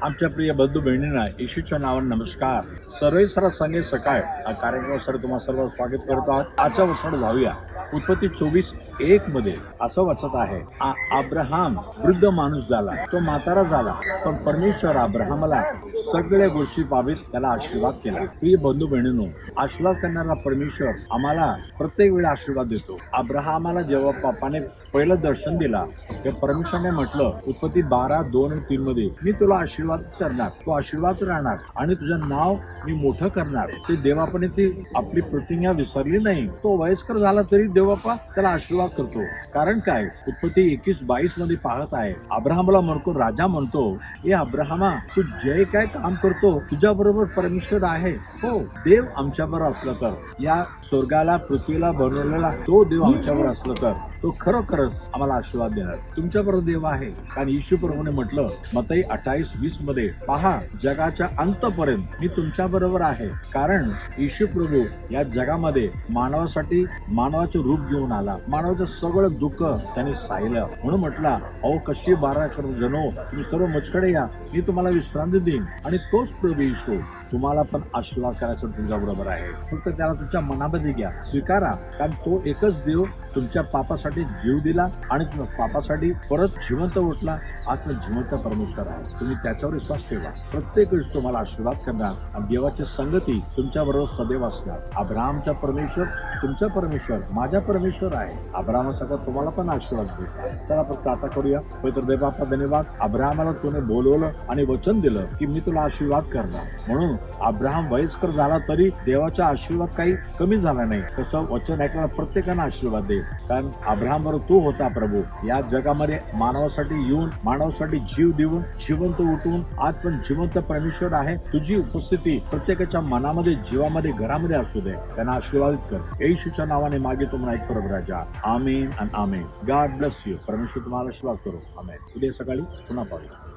आमच्या प्रिय बंधू बहिणींना येशूच्या नावाने नमस्कार. सर्वेसरा संगे सकाळ या कार्यक्रमासाठी तुम्हाला सर्व स्वागत करतो आहोत. आजच्या वचनात जाऊया. उत्पत्ती 24:1 मध्ये असं वाचत आहे, अब्राहम वृद्ध माणूस झाला, तो म्हातारा झाला, पण परमेश्वर अब्राहमाला सगळ्या गोष्टी बाबतीत त्याला आशीर्वाद केला. प्रिय बंधू बहिणींनो, आशीर्वाद करणारा परमेश्वर आम्हाला प्रत्येक वेळी आशीर्वाद देतो. अब्राहमाला जेव्हा बापाने पहिलं दर्शन दिला तेव्हा परमेश्वरने म्हटलं, उत्पत्ती 12:2-3 मध्ये, मी तुला आशीर्वाद करणार, तो आशीर्वाद राहणार आणि तुझं नाव मी मोठं करणार. ते देवापणे ती आपली प्रतिज्ञा विसरली नाही. तो वयस्कर झाला तरी देवापा त्याला आशीर्वाद करतो. कारण काय, उत्पत्ती 21:22 मध्ये पाहत आहे, अब्राहमाला म्हणतो, राजा म्हणतो, ए अब्राहमा, तू जे काय काम करतो तुझ्या बरोबर परमेश्वर आहे. हो, देव आमच्या बरोबर असलं तर, या स्वर्गाला पृथ्वीला बनवलेला तो देव आमच्यावर असलं तर तो खरोखरच आम्हाला आशीर्वाद देणार. तुमच्या बरोबर देव आहे. कारण येशू प्रभूने म्हटलं मत्ती 28:20 मध्ये, पहा, जगाच्या अंतपर्यंत मी तुमच्या बरोबर आहे. कारण येशू प्रभू या जगामध्ये मानवासाठी मानवाचं रूप घेऊन आला. मानवाचं सगळं दुःख त्याने साहिलं. म्हणून म्हटला, अहो कशी 12 जणो, तुम्ही सर्व मजकडे या, मी तुम्हाला विश्रांती देईन. आणि तोच प्रभू येशू तुम्हाला पण आशीर्वाद करायचा तुमच्या बरोबर आहे. फक्त त्याला तुमच्या मनामध्ये घ्या, स्वीकारा. कारण तो एकच देव तुमच्या पापासाठी जीव दिला आणि तुमच्या पापासाठी परत जिवंत उठला. आत्म जिवंत परमेश्वर आहे. तुम्ही त्याच्यावर विश्वास ठेवा. प्रत्येक वेळेस तुम्हाला आशीर्वाद करणार आणि देवाची संगती तुमच्या बरोबर सदैव असणार. अब्राहमचा परमेश्वर तुमचा परमेश्वर माझा परमेश्वर आहे. अब्राहमासाठी तुम्हाला पण आशीर्वाद भेटणार. चला आपण प्रार्थना करूया. पवित्र देवाचा धन्यवाद. अब्राहमाला तुने बोलवलं आणि वचन दिलं की मी तुला आशीर्वाद करणार. म्हणून अब्राहम वयस्कर झाला तरी देवाचा आशीर्वाद काही कमी झाला नाही. तसं वचन ऐकणारा प्रत्येकानं आशीर्वाद दे. कारण अब्राहम बरोबर तू होता प्रभू. या जगामध्ये मानवासाठी येऊन मानवासाठी जीव देऊन जिवंत उठून आज पण जिवंत परमेश्वर आहे. तुझी उपस्थिती प्रत्येकाच्या मनामध्ये, जीवामध्ये, घरामध्ये असू दे. त्यांना आशीर्वादित कर. येशूच्या नावाने मागे म्हणून ऐक प्रभू राजा. आमेन आणि आमेन. God bless you. परमेश्वर तुम्हाला आशीर्वाद करो. आमेन. उद्या सकाळी पुन्हा पाहूया.